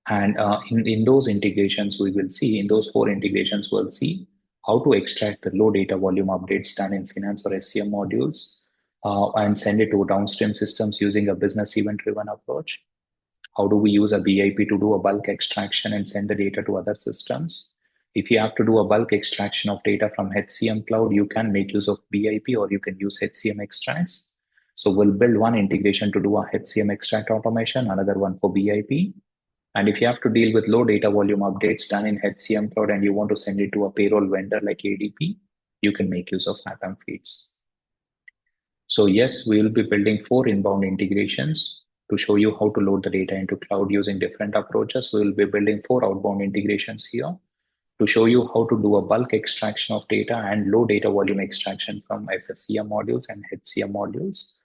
And in those integrations, we will see, in those 4 integrations, we'll see how to extract the low data volume updates done in finance or SCM modules and send it to downstream systems using a business event-driven approach. How do we use a BIP to do a bulk extraction and send the data to other systems? If you have to do a bulk extraction of data from HCM cloud, you can make use of BIP or you can use HCM extracts. So we'll build one integration to do a HCM extract automation, another one for BIP. And if you have to deal with low data volume updates done in HCM cloud and you want to send it to a payroll vendor like ADP, you can make use of Atom feeds. So yes, we will be building 4 inbound integrations to show you how to load the data into cloud using different approaches. We will be building 4 outbound integrations here to show you how to do a bulk extraction of data and low data volume extraction from FSCM modules and HCM modules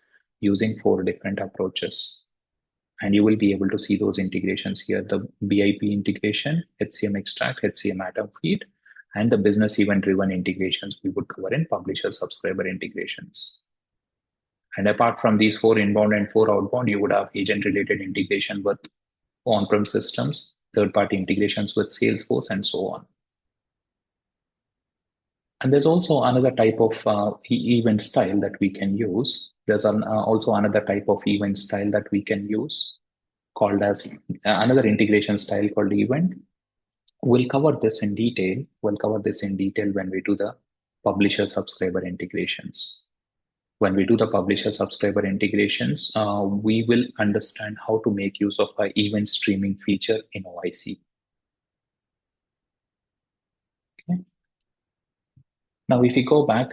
using 4 different approaches. And you will be able to see those integrations here, the BIP integration, HCM extract, HCM atom feed, and the business event-driven integrations we would cover in publisher subscriber integrations. And apart from these 4 inbound and 4 outbound, you would have agent-related integration with on-prem systems, third-party integrations with Salesforce, and so on. And there's also another type of event style that we can use. There's also another type of event style that we can use called as another integration style called event. We'll cover this in detail. We'll cover this in detail when we do the publisher subscriber integrations. When we do the publisher subscriber integrations, we will understand how to make use of our event streaming feature in OIC. Okay. Now, if you go back,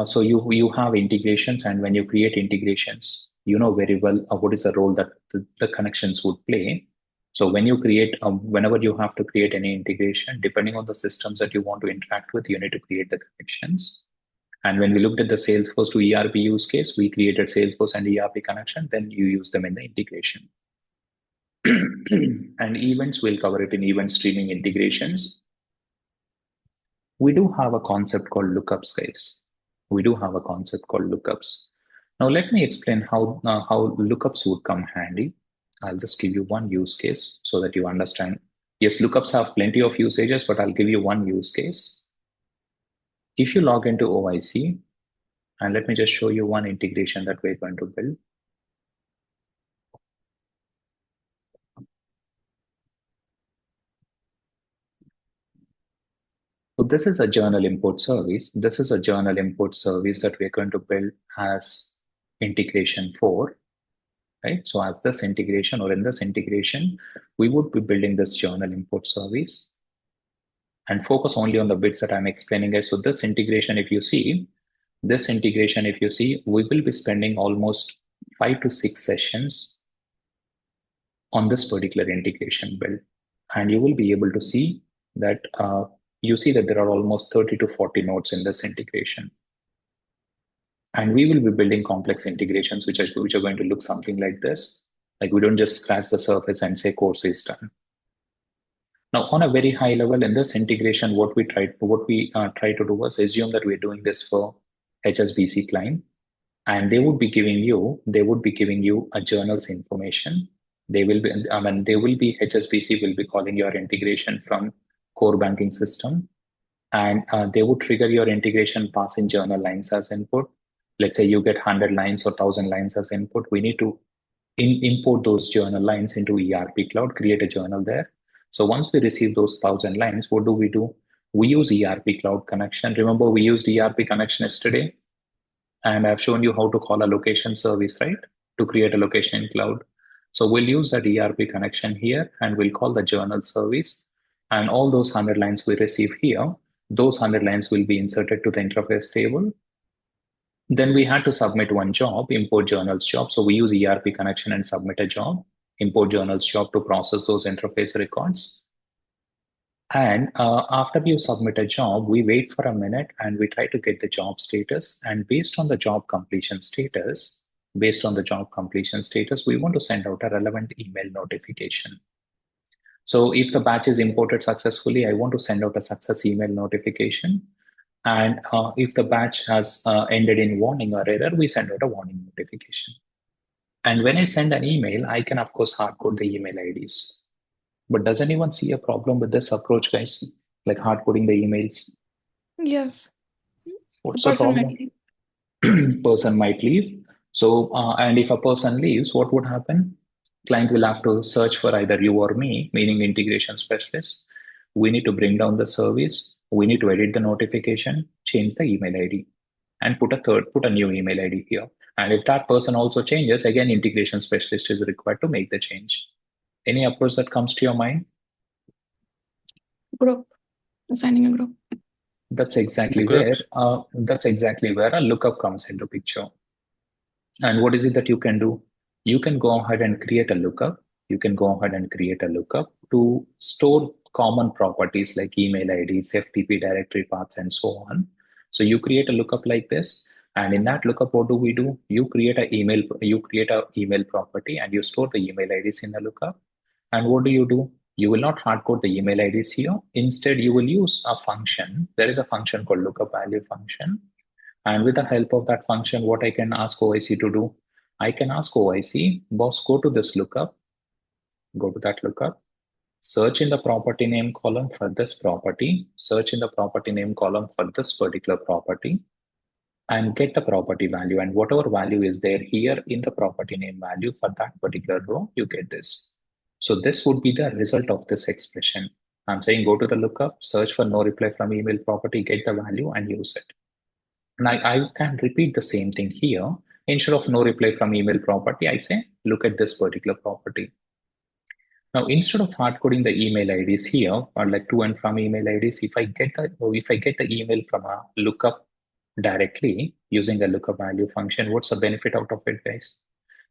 so you have integrations, and when you create integrations, you know very well what is the role that the connections would play. So when you create, whenever you have to create any integration, depending on the systems that you want to interact with, you need to create the connections. And when we looked at the Salesforce to ERP use case, we created Salesforce and ERP connection, then you use them in the integration. And events, we'll cover it in event streaming integrations. We do have a concept called lookups, guys. We do have a concept called lookups. Now, let me explain how lookups would come handy. I'll just give you one use case so that you understand. Yes, lookups have plenty of usages, but I'll give you one use case. If you log into OIC, and let me just show you one integration that we're going to build. So this is a journal import service. This is a journal import service that we're going to build as integration 4, right? So as this integration or in this integration, we would be building this journal import service and focus only on the bits that I'm explaining, guys. So this integration, if you see, we will be spending almost 5 to 6 sessions on this particular integration build. And you will be able to see that there are almost 30 to 40 nodes in this integration. And we will be building complex integrations, which are going to look something like this. Like, we don't just scratch the surface and say course is done. Now, on a very high level in this integration, what we try to do was assume that we're doing this for HSBC client, and they would be giving you a journals information. HSBC will be calling your integration from core banking system, and they would trigger your integration passing journal lines as input. Let's say you get 100 lines or 1,000 lines as input. We need to import those journal lines into ERP cloud, create a journal there. So once we receive those 1,000 lines, what do? We use ERP cloud connection. Remember, we used ERP connection yesterday, and I've shown you how to call a location service, right? To create a location in cloud. So we'll use that ERP connection here, and we'll call the journal service. And all those 100 lines we receive here, those 100 lines will be inserted to the interface table. Then we had to submit one job, import journals job. So we use ERP connection and submit a job, import journals job to process those interface records. And after you submit a job, we wait for a minute and we try to get the job status. And based on the job completion status, we want to send out a relevant email notification. So if the batch is imported successfully, I want to send out a success email notification. And if the batch has ended in warning or error, we send out a warning notification. And when I send an email, I can, of course, hardcode the email IDs. But does anyone see a problem with this approach, guys? Like hard coding the emails? Yes. The What's the person problem? might leave. Person might leave. So, and if a person leaves, what would happen? Client will have to search for either you or me, meaning integration specialist. We need to bring down the service. We need to edit the notification, change the email ID, and put a new email ID here. And if that person also changes, again, integration specialist is required to make the change. Any approach that comes to your mind? Group. Assigning a group. That's exactly Lookups. where a lookup comes into picture. And what is it that you can do? You can go ahead and create a lookup. You can go ahead and create a lookup to store common properties like email IDs, FTP directory paths, and so on. So you create a lookup like this. And in that lookup, what do? You create a email property and you store the email IDs in the lookup. And what do? You will not hard code the email IDs here. Instead, you will use a function. There is a function called lookup value function. And with the help of that function, what I can ask OIC to do? I can ask OIC, boss, go to this lookup, go to that lookup, search in the property name column for this property, search in the property name column for this particular property, and get the property value. And whatever value is there here in the property name value for that particular row, you get this. So this would be the result of this expression. I'm saying go to the lookup, search for no reply from email property, get the value and use it. And I can repeat the same thing here. Instead of no reply from email property, I say, look at this particular property. Now, instead of hard coding the email IDs here, or like to and from email IDs, if I get the email from a lookup directly using a lookup value function, what's the benefit out of it, guys?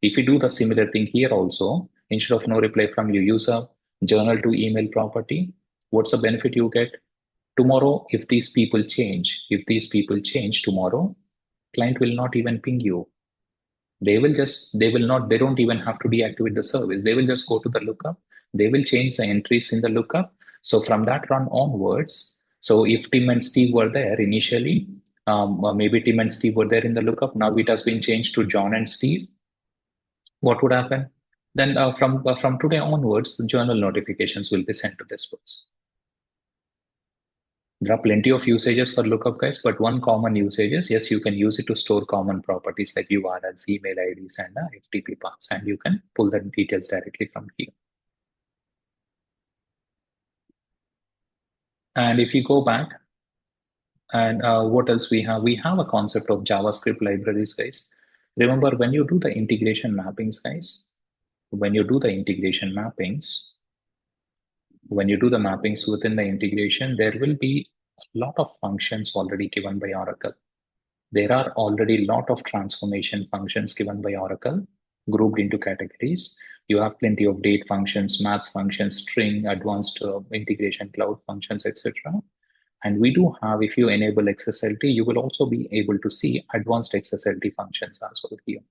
If you do the similar thing here also, instead of no reply from, you use a journal to email property, what's the benefit you get? Tomorrow, if these people change tomorrow, client will not even ping you. They don't even have to deactivate the service. They will just go to the lookup. They will change the entries in the lookup. So from that run onwards, so if Tim and Steve were there initially, maybe Tim and Steve were there in the lookup. Now it has been changed to John and Steve. What would happen? Then from today onwards, the journal notifications will be sent to this person. There are plenty of usages for lookup, guys, but one common usage is, yes, you can use it to store common properties like URLs, email IDs, and FTP paths, and you can pull the details directly from here. And if you go back, and what else we have? We have a concept of JavaScript libraries, guys. Remember, when you do the integration mappings, guys, when you do the mappings within the integration, there will be a lot of functions already given by Oracle. There are already a lot of transformation functions given by Oracle, grouped into categories. You have plenty of date functions, maths functions, string, advanced integration, cloud functions, etc. And we do have, if you enable XSLT, you will also be able to see advanced XSLT functions as well here.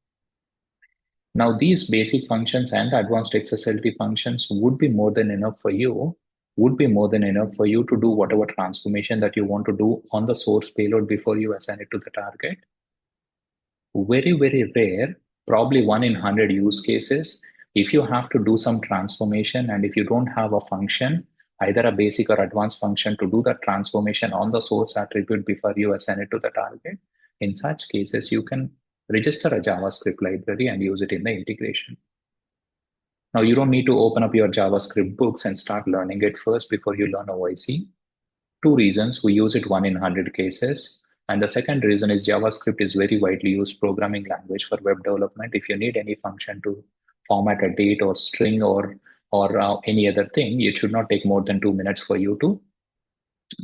Now, these basic functions and advanced XSLT functions would be more than enough for you, to do whatever transformation that you want to do on the source payload before you assign it to the target. Very, very rare, probably 1 in 100 use cases, if you have to do some transformation and if you don't have a function, either a basic or advanced function to do that transformation on the source attribute before you assign it to the target, in such cases, you can register a JavaScript library and use it in the integration. Now, you don't need to open up your JavaScript books and start learning it first before you learn OIC. 2 reasons: we use it 1 in 100 cases. And the second reason is JavaScript is very widely used programming language for web development. If you need any function to format a date or string or any other thing, it should not take more than 2 minutes for you to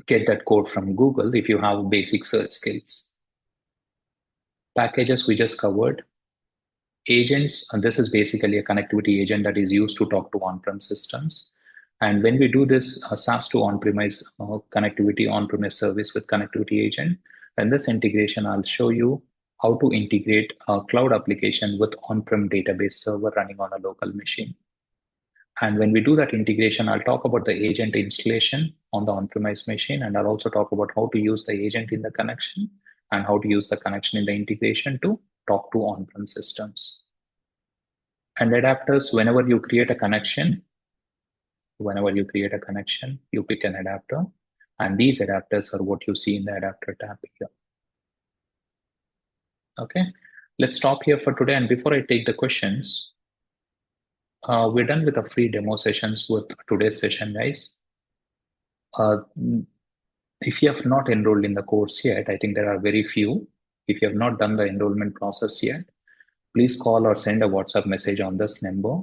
get that code from Google if you have basic search skills. Packages we just covered. Agents, and this is basically a connectivity agent that is used to talk to on-prem systems. And when we do this SaaS to on-premise connectivity, on-premise service with connectivity agent, in this integration, I'll show you how to integrate a cloud application with on-prem database server running on a local machine. And when we do that integration, I'll talk about the agent installation on the on-premise machine, and I'll also talk about how to use the agent in the connection and how to use the connection in the integration to talk to on-prem systems. And adapters, whenever you create a connection, Whenever you create a connection, you pick an adapter, and these adapters are what you see in the adapter tab here. Okay, let's stop here for today. And before I take the questions, we're done with the free demo sessions with today's session, guys. If you have not enrolled in the course yet, I think there are very few. If you have not done the enrollment process yet, please call or send a WhatsApp message on this number.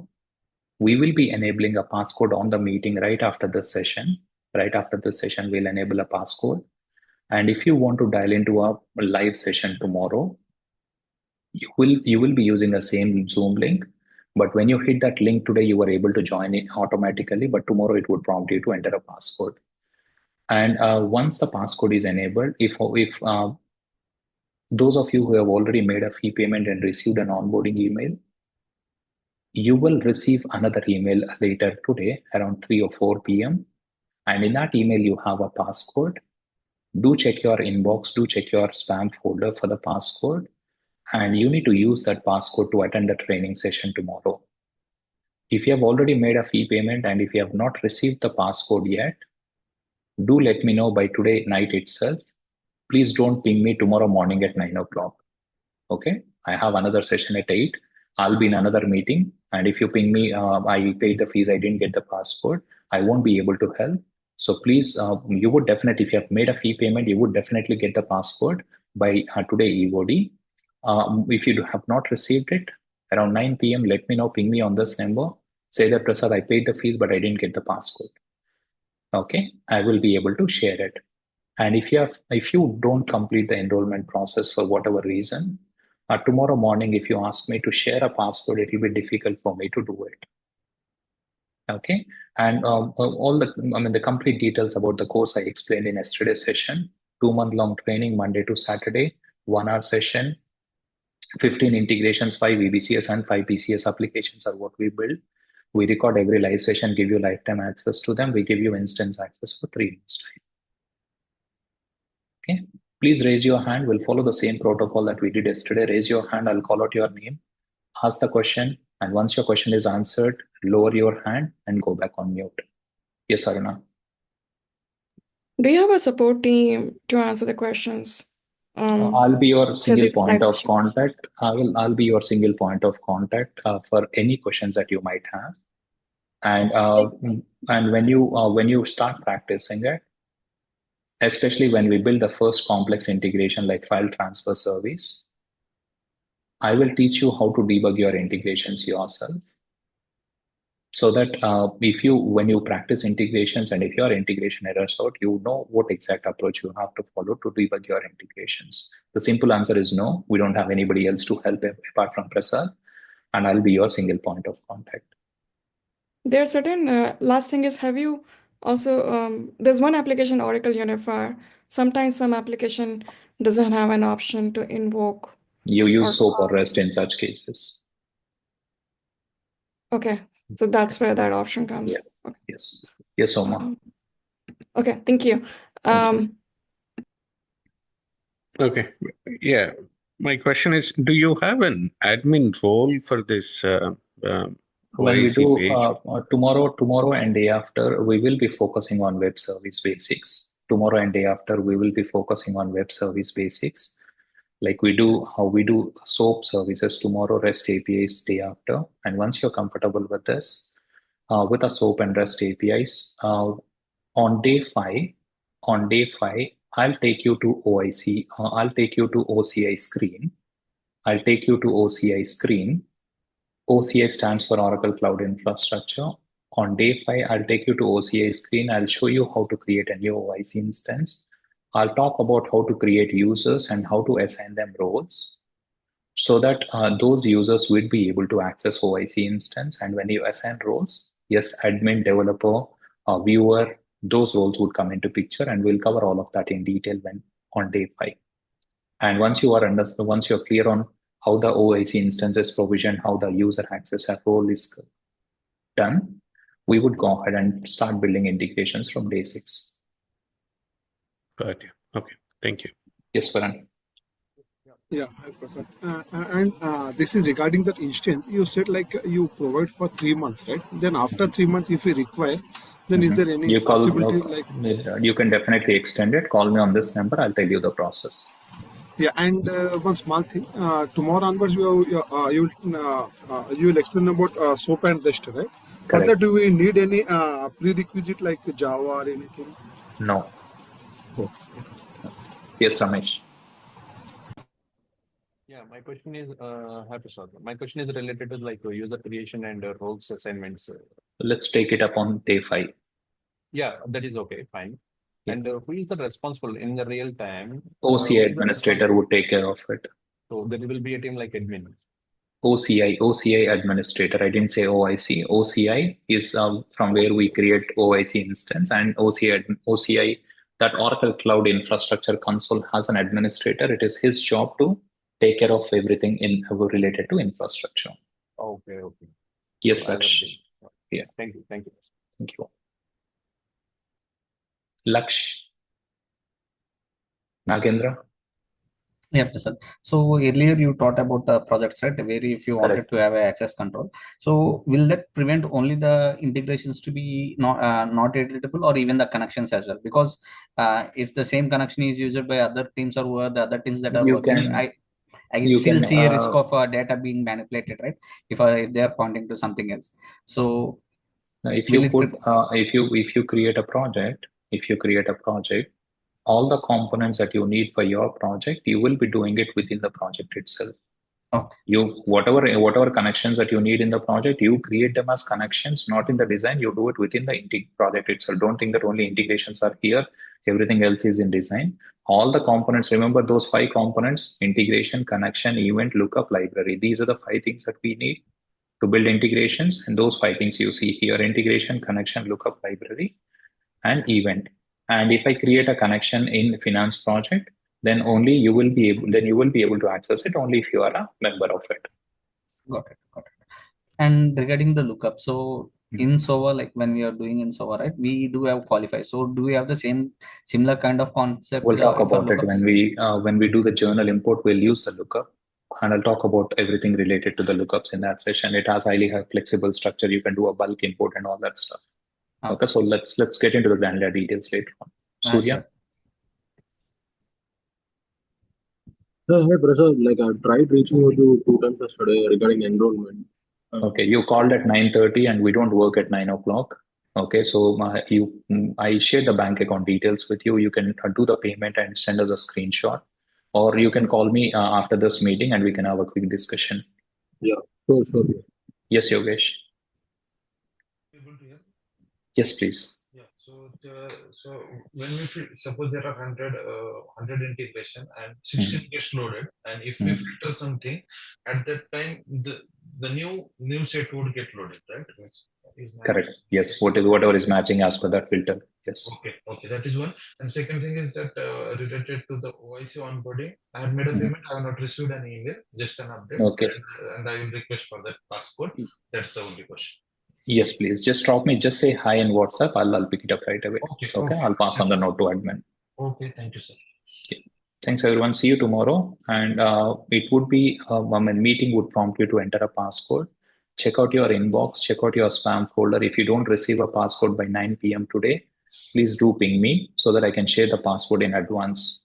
We will be enabling a passcode on the meeting right after this session. Right after this session, we'll enable a passcode. And if you want to dial into a live session tomorrow, you will be using the same Zoom link. But when you hit that link today, you were able to join it automatically. But tomorrow, it would prompt you to enter a passcode. And once the passcode is enabled, if those of you who have already made a fee payment and received an onboarding email, you will receive another email later today around 3 or 4 p.m. And in that email, you have a passcode. Do check your inbox, do check your spam folder for the passcode. And you need to use that passcode to attend the training session tomorrow. If you have already made a fee payment and if you have not received the passcode yet, do let me know by today night itself. Please don't ping me tomorrow morning at 9 o'clock. Okay, I have another session at 8. I'll be in another meeting. And if you ping me, I paid the fees, I didn't get the passcode, I won't be able to help. So please, you would definitely, if you have made a fee payment, you would definitely get the passcode by today EOD. If you have not received it, around 9 p.m., let me know, ping me on this number. Say that, Prasad, I paid the fees, but I didn't get the passcode. Okay, I will be able to share it. And if you don't complete the enrollment process for whatever reason, tomorrow morning, if you ask me to share a passcode, it will be difficult for me to do it. Okay, and the complete details about the course I explained in yesterday's session. 2-month-long training, Monday to Saturday, 1-hour session, 15 integrations, 5 VBCS and 5 PCS applications are what we build. We record every live session, give you lifetime access to them. We give you instance access for 3 months time. Okay, please raise your hand. We'll follow the same protocol that we did yesterday. Raise your hand. I'll call out your name, ask the question, and once your question is answered, lower your hand and go back on mute. Yes, Aruna. Do you have a support team to answer the questions? I'll be your single this point live of session. contact. I'll be your single point of contact for any questions that you might have. And when you start practicing it, especially when we build the first complex integration like file transfer service, I will teach you how to debug your integrations yourself. So that when you practice integrations and if your integration errors out, you know what exact approach you have to follow to debug your integrations. The simple answer is no. We don't have anybody else to help apart from Prasad, and I'll be your single point of contact. There are certain, last thing is, have you also, there's one application, Oracle Unifier. Sometimes some application doesn't have an option to invoke. You use SOAP or REST in such cases. Okay, so that's where that option comes. Yeah. Okay. Yes. Yes, Oma. Okay, thank you. Thank you. Okay. Yeah. My question is, do you have an admin role for this When we OIC do page? tomorrow and day after, we will be focusing on web service basics. Tomorrow and day after, we will be focusing on web service basics. Like we do SOAP services tomorrow, REST APIs day after. And once you're comfortable with this, with the SOAP and REST APIs, on day 5, I'll take you to OIC. I'll take you to OCI screen. OCI stands for Oracle Cloud Infrastructure. On day 5, I'll take you to OCI screen. I'll show you how to create a new OIC instance. I'll talk about how to create users and how to assign them roles so that those users will be able to access OIC instance. And when you assign roles, yes, admin, developer, viewer, those roles would come into picture, and we'll cover all of that in detail on day 5. And once you're clear on how the OIC instance is provisioned, how the user access role is done, we would go ahead and start building integrations from day 6. Got you. Okay. Thank you. Yes, Varun. Yeah, hi Prasad. This is regarding that instance. You said like you provide for 3 months, right? Then after 3 months, if we require, then is there any You call, possibility like you can definitely extend it. Call me on this number. I'll tell you the process. yeah? And one small thing. Tomorrow onwards, you will explain about soap and rest, right? For that, Correct. do we need any prerequisite like Java or anything? No. Okay. Yes, Ramesh. Yeah, my question is, hi Prasad. My question is related to like user creation and roles assignments. Let's take it up on day 5. Yeah, that is okay, fine. Yeah. And who is the responsible in the real time? OCI administrator would take care of it. So there will be a team like admin. OCI administrator. I didn't say OIC. OCI is from where we create OIC instance, and OCI, that Oracle Cloud Infrastructure Console has an administrator. It is his job to take care of everything related to infrastructure. Okay, okay. Yes, So Laksh. Yeah. Thank you. Thank you. Laksh. Nagendra. Yeah, Prasad. So earlier you talked about the projects, right? Where if you wanted Correct. to have a access control. So will that prevent only the integrations to be not editable, or even the connections as well? Because if the same connection is used by other teams or the other teams that are You working, can I you still can see a risk of data being manipulated, right? If they are pointing to something else. So if will you it? put if you create a project, all the components that you need for your project, you will be doing it within the project itself. Okay. You whatever connections that you need in the project, you create them as connections, not in the design. You do it within the project itself. Don't think that only integrations are here, everything else is in design. All the components, remember those 5 components: integration, connection, event, lookup, library. These are the 5 things that we need to build integrations, and those 5 things you see here: integration, connection, lookup, library, and event. And if I create a connection in finance project, then you will be able to access it only if you are a member of it. Got it. And regarding the lookup, so in SOA, like when we are doing in SOA, right, we do have qualifiers. So do we have the similar kind of concept We'll talk for about it lookups? when we do the journal import. We'll use the lookup, and I'll talk about everything related to the lookups in that session. It has highly flexible structure. You can do a bulk import and all that stuff. Okay, so let's get into the granular details later on. Surya. Sure. Hey, Prasad, like I tried reaching out to you 2 times yesterday regarding enrollment. Okay, you called at 9:30 and we don't work at 9 o'clock. Okay, so I shared the bank account details with you. You can do the payment and send us a screenshot, or you can call me after this meeting and we can have a quick discussion. Yeah, sure. Yes, Yogesh. Able to hear? Yes, please. Yeah. So when we suppose there are 100 integration and 16 gets loaded, and if we filter something, at that time the new set would get loaded, right? Correct. Yes. Whatever is matching as per that filter. Yes. Okay. That is one. And second thing is that related to the OIC onboarding, I have made a payment. I have not received an email, just an update. Okay. And I will request for that passcode. That's the only question. Yes, please. Just drop me. Just say hi in WhatsApp. I'll pick it up right away. Okay. I'll pass on the note to admin. Okay. Thank you, sir. Okay. Thanks, everyone. See you tomorrow. And it would be meeting would prompt you to enter a passcode. Check out your inbox. Check out your spam folder. If you don't receive a passcode by 9 p.m. today, please do ping me so that I can share the passcode in advance.